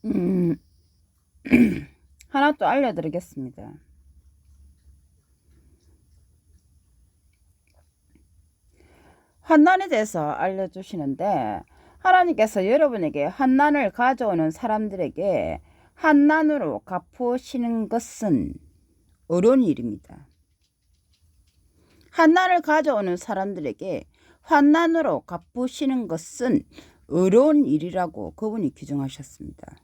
음, 하나 또 알려드리겠습니다. 환난에 대해서 알려주시는데, 하나님께서 여러분에게 환난을 가져오는 사람들에게 환난으로 갚으시는 것은 어려운 일입니다. 환난을 가져오는 사람들에게 환난으로 갚으시는 것은 어려운 일이라고 그분이 규정하셨습니다.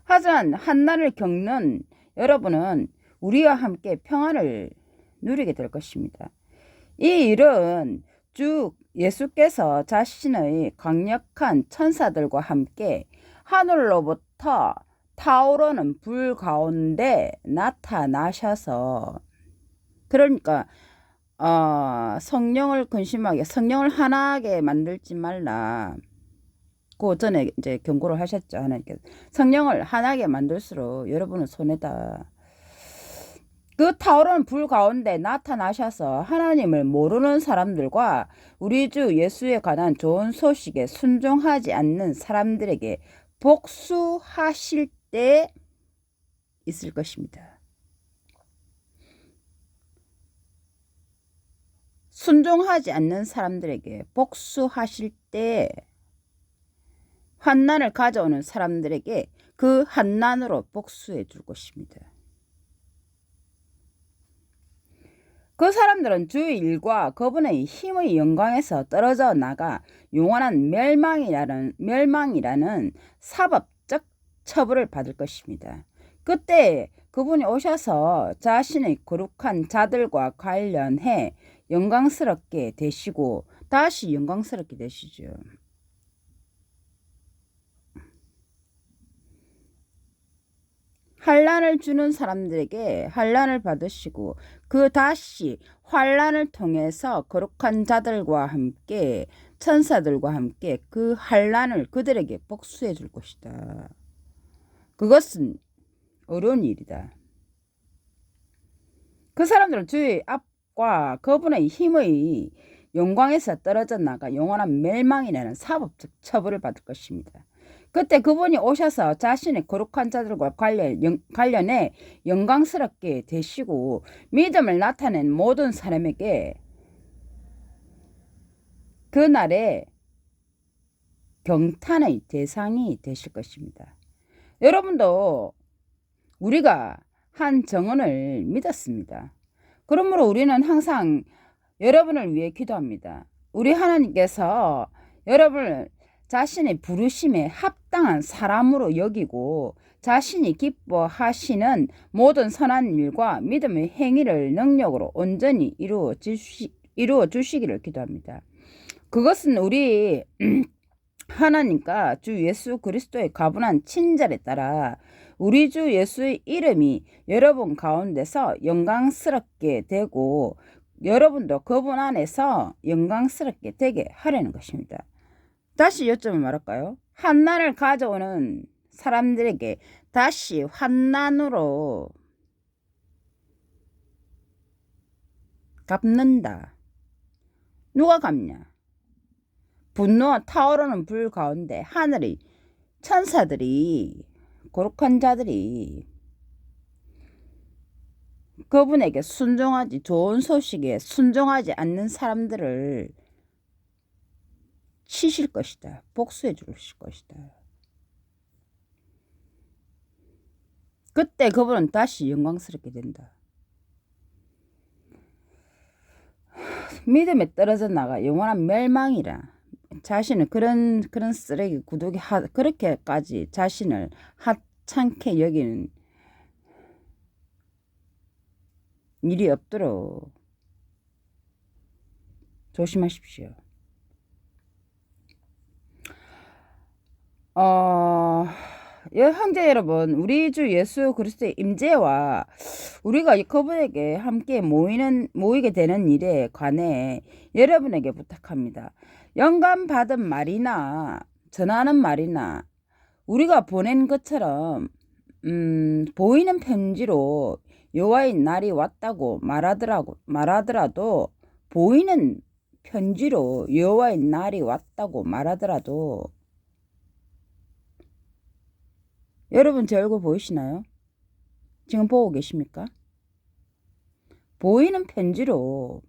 하지만 환난을 겪는 여러분은 우리와 함께 평안을 누리게 될 것입니다. 이 일은 쭉 예수께서 자신의 강력한 천사들과 함께 하늘로부터 타오르는 불 가운데 나타나셔서, 그러니까 성령을 근심하게, 성령을 하나하게 만들지 말라. 그 전에 이제 경고를 하셨죠. 하나님께서 성령을 하나하게 만들수록 여러분은 손해다. 그 타오르는 불 가운데 나타나셔서 하나님을 모르는 사람들과 우리 주 예수에 관한 좋은 소식에 순종하지 않는 사람들에게 복수하실 때 있을 것입니다. 순종하지 않는 사람들에게 복수하실 때, 환난을 가져오는 사람들에게 그 환난으로 복수해 줄 것입니다. 그 사람들은 주의 일과 그분의 힘의 영광에서 떨어져 나가 영원한 멸망이라는 사법적 처벌을 받을 것입니다. 그때 그분이 오셔서 자신의 거룩한 자들과 관련해 영광스럽게 되시고 다시 영광스럽게 되시죠. 환난을 주는 사람들에게 환난을 받으시고 그 다시 환난을 통해서 거룩한 자들과 함께 천사들과 함께 그 환난을 그들에게 복수해 줄 것이다. 그것은 어려운 일이다. 그 사람들은 주의 앞과 그분의 힘의 영광에서 떨어져 나가 영원한 멸망이라는 사법적 처벌을 받을 것입니다. 그때 그분이 오셔서 자신의 거룩한 자들과 관련해 영광스럽게 되시고 믿음을 나타낸 모든 사람에게 그날에 경탄의 대상이 되실 것입니다. 여러분도 우리가 한 정언을 믿었습니다. 그러므로 우리는 항상 여러분을 위해 기도합니다. 우리 하나님께서 여러분을 자신의 부르심에 합당한 사람으로 여기고 자신이 기뻐하시는 모든 선한 일과 믿음의 행위를 능력으로 온전히 이루어 주시기를 기도합니다. 그것은 우리 하나님과 주 예수 그리스도의 가분한 친절에 따라 우리 주 예수의 이름이 여러분 가운데서 영광스럽게 되고 여러분도 그분 안에서 영광스럽게 되게 하려는 것입니다. 다시 여점을 말할까요? 환난을 가져오는 사람들에게 다시 환난으로 갚는다. 누가 갚냐? 분노와 타오르는 불 가운데 하늘의 천사들이, 거룩한 자들이 그분에게 좋은 소식에 순종하지 않는 사람들을 치실 것이다. 복수해 주실 것이다. 그때 그분은 다시 영광스럽게 된다. 믿음에 떨어져 나가 영원한 멸망이라. 자신을 그런 쓰레기 구독이 그렇게까지 자신을 하찮게 여기는 일이 없도록 조심하십시오. 형제 여러분, 우리 주 예수 그리스도의 임재와 우리가 그분에게 함께 모이게 되는 일에 관해 여러분에게 부탁합니다. 영감 받은 말이나 전하는 말이나 우리가 보낸 것처럼 보이는 편지로 여호와의 날이 왔다고 말하더라도 보이는 편지로 여호와의 날이 왔다고 말하더라도 여러분 제 얼굴 보이시나요? 지금 보고 계십니까? 보이는 편지로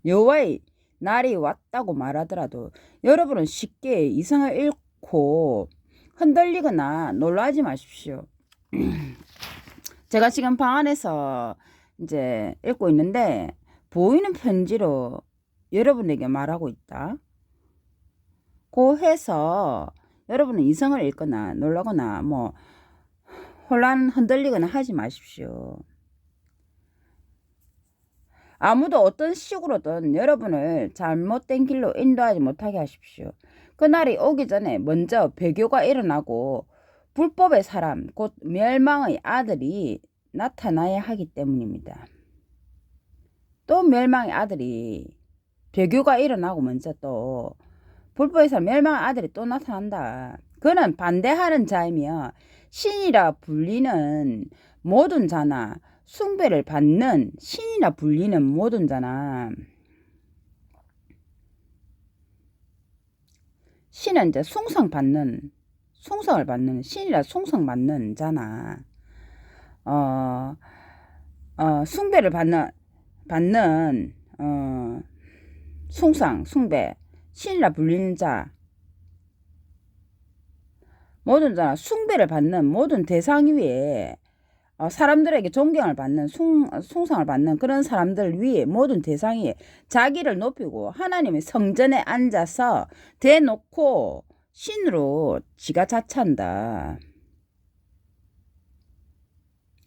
여호와의 날이 왔다고 말하더라도 여러분은 쉽게 이성을 잃고 흔들리거나 놀라지 마십시오. 제가 지금 방 안에서 이제 읽고 있는데 보이는 편지로 여러분에게 말하고 있다. 고 해서 여러분은 이성을 잃거나 놀라거나 뭐 혼란 흔들리거나 하지 마십시오. 아무도 어떤 식으로든 여러분을 잘못된 길로 인도하지 못하게 하십시오. 그날이 오기 전에 먼저 배교가 일어나고 불법의 사람, 곧 멸망의 아들이 나타나야 하기 때문입니다. 또 멸망의 아들이 배교가 일어나고 먼저 또 불법의 사람, 멸망의 아들이 또 나타난다. 그는 반대하는 자이며 신이라 불리는 모든 자나 숭배를 받는 신이라 불리는 모든 자나, 신은 이제 숭성을 받는 신이라 숭상받는 자나 숭배를 받는 숭배 신이라 불리는 자, 모든 자나 숭배를 받는 모든 대상 위에 사람들에게 존경을 받는 숭상을 받는 그런 사람들 위에 모든 대상 위에 자기를 높이고 하나님의 성전에 앉아서 대놓고 신으로 지가 자처한다.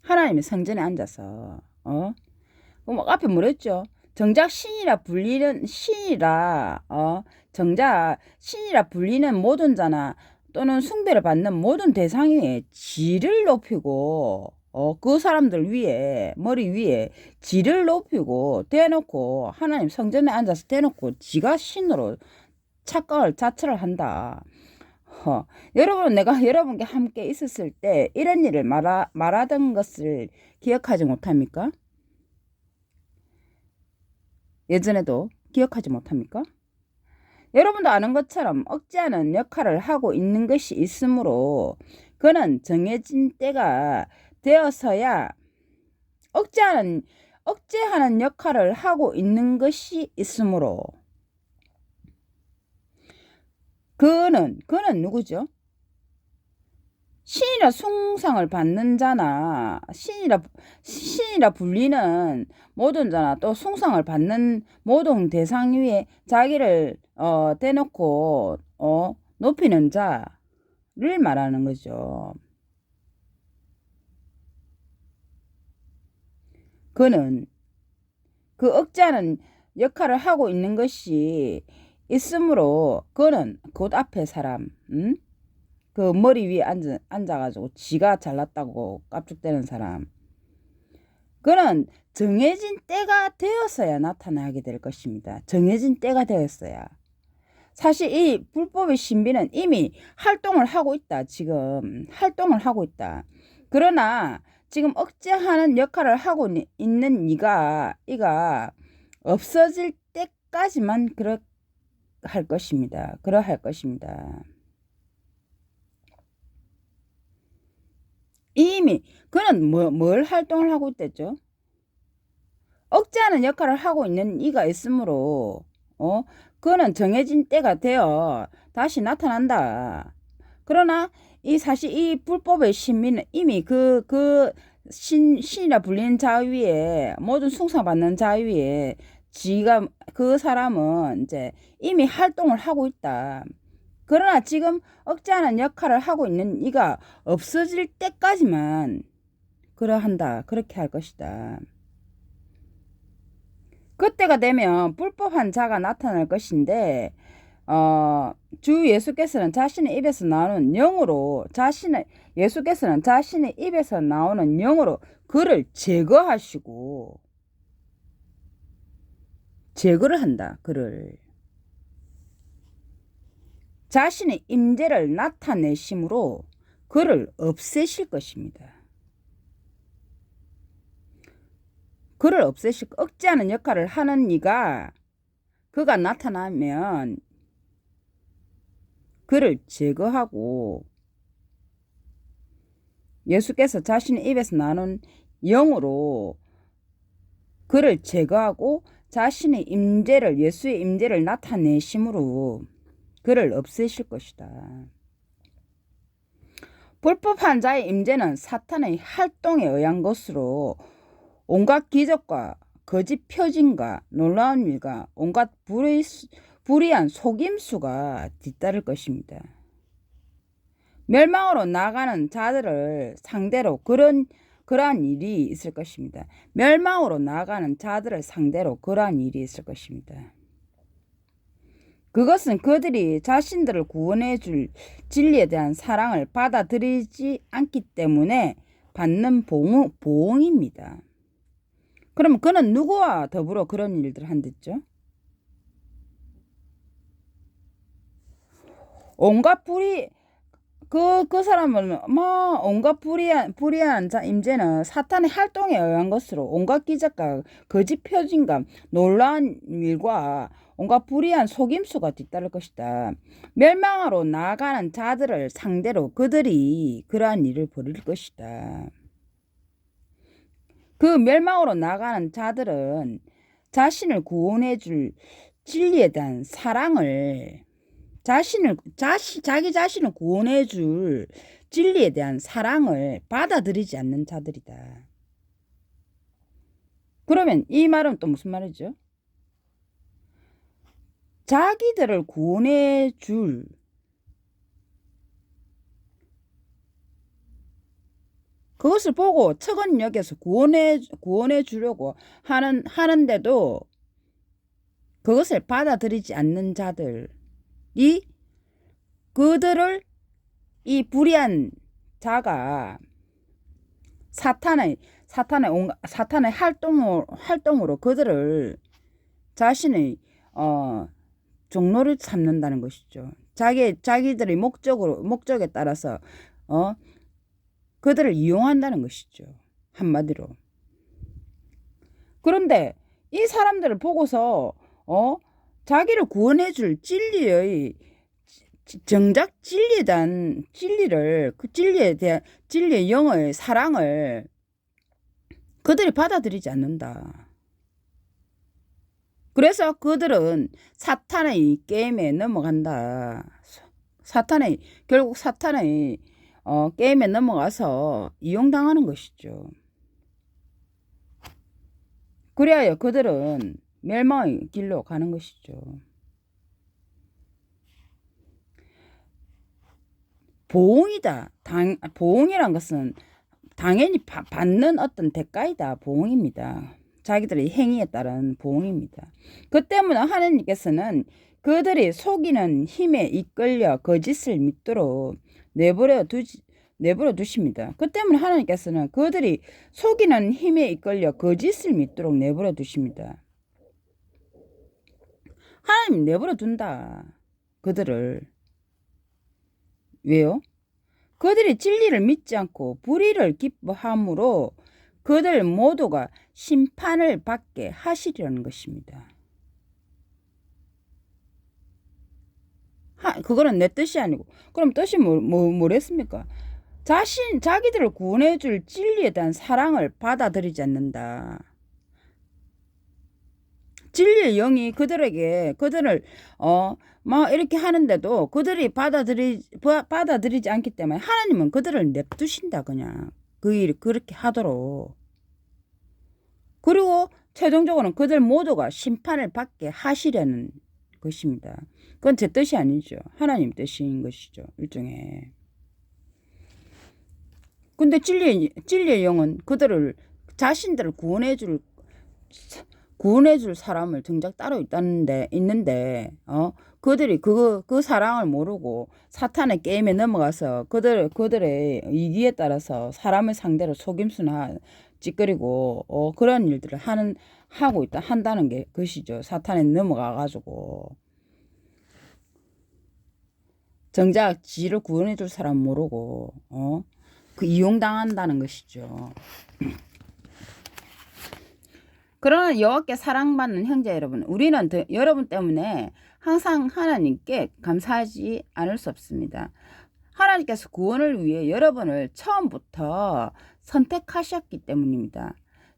하나님의 성전에 앉아서 뭐 앞에 뭐랬죠? 정작 신이라 불리는 정작 신이라 불리는 모든 자나 또는 숭배를 받는 모든 대상 위에 지를 높이고 그 사람들 위에 머리 위에 지를 높이고 대놓고 하나님 성전에 앉아서 대놓고 지가 신으로 착각을 자처를 한다. 여러분, 내가 여러분께 함께 있었을 때 이런 일을 말하던 것을 기억하지 못합니까? 예전에도 기억하지 못합니까? 여러분도 아는 것처럼 억제하는 역할을 하고 있는 것이 있으므로 그는 정해진 때가 되어서야 억제하는 역할을 하고 있는 것이 있으므로 그는 누구죠? 신이라 숭상을 받는 자나 신이라 불리는 모든 자나 또 숭상을 받는 모든 대상 위에 자기를 대놓고 높이는 자를 말하는 거죠. 그는 그 억제하는 역할을 하고 있는 것이 있으므로 그는 곧 앞에 사람, 그 머리 위에 앉아가지고 지가 잘났다고 깝죽대는 사람, 그는 정해진 때가 되었어야 나타나게 될 것입니다. 정해진 때가 되었어야. 사실 이 불법의 신비는 이미 활동을 하고 있다. 지금 활동을 하고 있다. 그러나 지금 억제하는 역할을 하고 있는 이가 없어질 때까지만 그러할 것입니다. 이미 그는 뭘 활동을 하고 있댔죠? 억제하는 역할을 하고 있는 이가 있으므로 그는 정해진 때가 되어 다시 나타난다. 그러나 사실 이 불법의 신비는 이미 신이라 불리는 자 위에 모든 숭상받는 자 위에 그 사람은 이제 이미 활동을 하고 있다. 그러나 지금 억제하는 역할을 하고 있는 이가 없어질 때까지만 그렇게 할 것이다. 그때가 되면 불법한 자가 나타날 것인데 주 예수께서는 자신의 입에서 나오는 영으로 그를 제거하시고 제거를 한다. 그를 자신의 임재를 나타내심으로 그를 없애실 것입니다. 그를 억제하는 역할을 하는 그가 나타나면 그를 제거하고 예수께서 자신의 입에서 나눈 영으로 그를 제거하고 자신의 임재를 예수의 임재를 나타내심으로 그를 없애실 것이다. 불법한 자의 임재는 사탄의 활동에 의한 것으로 온갖 기적과 거짓 표징과 놀라운 일과 온갖 불의한 속임수가 뒤따를 것입니다. 멸망으로 나가는 자들을 상대로 그러한 일이 있을 것입니다. 멸망으로 나가는 자들을 상대로 그러한 일이 있을 것입니다. 그것은 그들이 자신들을 구원해 줄 진리에 대한 사랑을 받아들이지 않기 때문에 받는 보응입니다. 그럼 그는 누구와 더불어 그런 일들을 한댔죠? 온갖 그 사람은 온갖 불의한 자 임재는 사탄의 활동에 의한 것으로 온갖 기적과 거짓 표징과 놀라운 일과 온갖 불의한 속임수가 뒤따를 것이다. 멸망으로 나아가는 자들을 상대로 그들이 그러한 일을 벌일 것이다. 그 멸망으로 나가는 자들은 자신을 구원해 줄 진리에 대한 사랑을 자기 자신을 구원해 줄 진리에 대한 사랑을 받아들이지 않는 자들이다. 그러면 이 말은 또 무슨 말이죠? 자기들을 구원해 줄 그것을 보고 척은 여겨서 구원해 주려고 하는데도 그것을 받아들이지 않는 자들이 그들을 이 불의한 자가 사탄의 활동으로 그들을 자신의 종로를 삼는다는 것이죠. 자기들의 목적에 따라서 그들을 이용한다는 것이죠. 한마디로. 그런데 이 사람들을 보고서 자기를 구원해 줄 진리의 정작 진리에 대한 그 진리의 영의 사랑을 그들이 받아들이지 않는다. 그래서 그들은 사탄의 게임에 넘어간다. 결국 사탄의 게임에 넘어가서 이용당하는 것이죠. 그래야 그들은 멸망의 길로 가는 것이죠. 보응이다. 보응이란 것은 당연히 받는 어떤 대가이다. 보응입니다. 자기들의 행위에 따른 보응입니다. 그 때문에 하나님께서는 그들이 속이는 힘에 이끌려 거짓을 믿도록 내버려 두십니다. 그 때문에 하나님께서는 그들이 속이는 힘에 이끌려 거짓을 믿도록 내버려 두십니다. 하나님 내버려 둔다. 그들을. 왜요? 그들이 진리를 믿지 않고 불의를 기뻐함으로 그들 모두가 심판을 받게 하시려는 것입니다. 그거는 내 뜻이 아니고 그럼 뜻이 뭐랬습니까? 자기들을 구원해 줄 진리에 대한 사랑을 받아들이지 않는다. 진리의 영이 그들을 막 이렇게 하는데도 그들이 받아들이지 않기 때문에 하나님은 그들을 냅두신다. 그냥 그 일을 그렇게 하도록. 그리고 최종적으로는 그들 모두가 심판을 받게 하시려는 것입니다. 그건 제 뜻이 아니죠. 하나님 뜻인 것이죠. 일종의. 근데 진리의 영은 그들을 자신들을 구원해 줄 사람을 정작 따로 있는데 그들이 그 사랑을 모르고 사탄의 게임에 넘어가서 그들의 이기에 따라서 사람을 상대로 속임수나 찌끄리고 그런 일들을 한다는 게 것이죠. 사탄에 넘어가 가지고 정작 지를 구원해 줄 사람 모르고 그 이용당한다는 것이죠. 그러나 여호와께 사랑받는 형제 여러분, 우리는 여러분 때문에 항상 하나님께 감사하지 않을 수 없습니다. 하나님께서 구원을 위해 여러분을 처음부터 선택하셨기 때문입니다.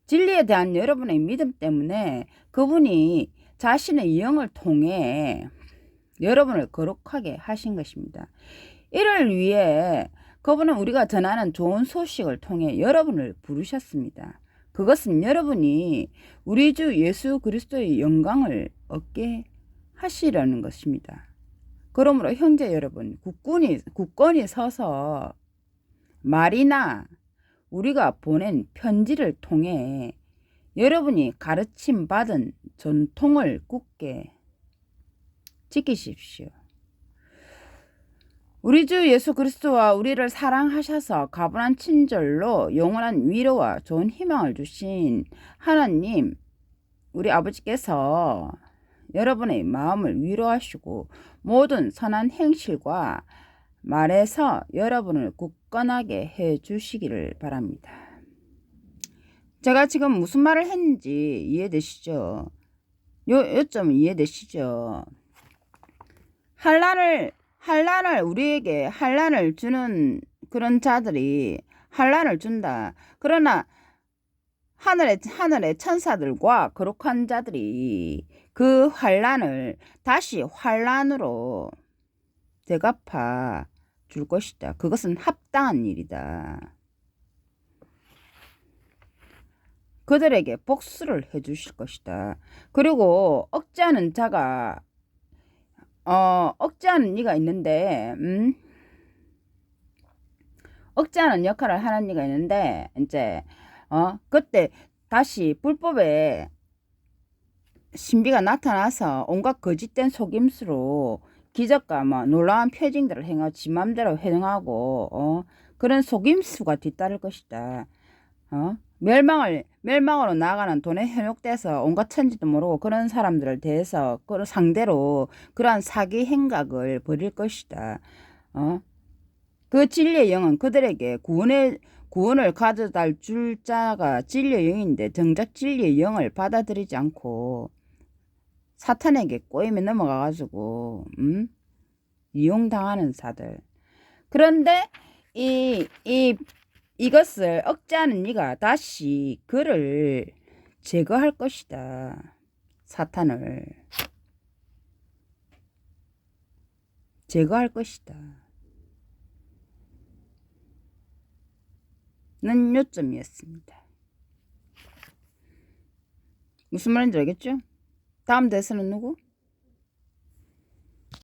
진리에 대한 여러분의 믿음 때문에 그분이 자신의 영을 통해 여러분을 거룩하게 하신 것입니다. 이를 위해 그분은 우리가 전하는 좋은 소식을 통해 여러분을 부르셨습니다. 그것은 여러분이 우리 주 예수 그리스도의 영광을 얻게 하시려는 것입니다. 그러므로 형제 여러분, 굳건히 서서 말이나 우리가 보낸 편지를 통해 여러분이 가르침 받은 전통을 굳게 지키십시오. 우리 주 예수 그리스도와 우리를 사랑하셔서 가분한 친절로 영원한 위로와 좋은 희망을 주신 하나님, 우리 아버지께서 여러분의 마음을 위로하시고 모든 선한 행실과 말에서 여러분을 굳건하게 해 주시기를 바랍니다. 제가 지금 무슨 말을 했는지 이해되시죠? 요점은 이해되시죠? 한란을 우리에게 한란을 주는 그런 자들이 한란을 준다. 그러나 하늘의 천사들과 거룩한 자들이 그 환란을 다시 환란으로 대갚아 줄 것이다. 그것은 합당한 일이다. 그들에게 복수를 해 주실 것이다. 그리고 억제하는 자가 억제하는 이가 있는데 억제하는 역할을 하는 이가 있는데 이제 그때 다시 불법의 신비가 나타나서 온갖 거짓된 속임수로 기적과 뭐 놀라운 표징들을 행하고 지 맘대로 행하고 그런 속임수가 뒤따를 것이다. 멸망으로 나아가는 돈에 현혹돼서 온갖 천지도 모르고 그런 사람들을 대해서 그 상대로 그러한 사기 행각을 벌일 것이다. 그 진리의 영은 그들에게 구원을 가져다 줄 자가 진리의 영인데 정작 진리의 영을 받아들이지 않고 사탄에게 꼬임에 넘어가가지고 이용당하는 사들. 그런데 이것을 억제하는 이가 다시 그를 제거할 것이다. 사탄을 제거할 것이다. 는 요점이었습니다. 무슨 말인지 알겠죠? 다음 대사는 누구?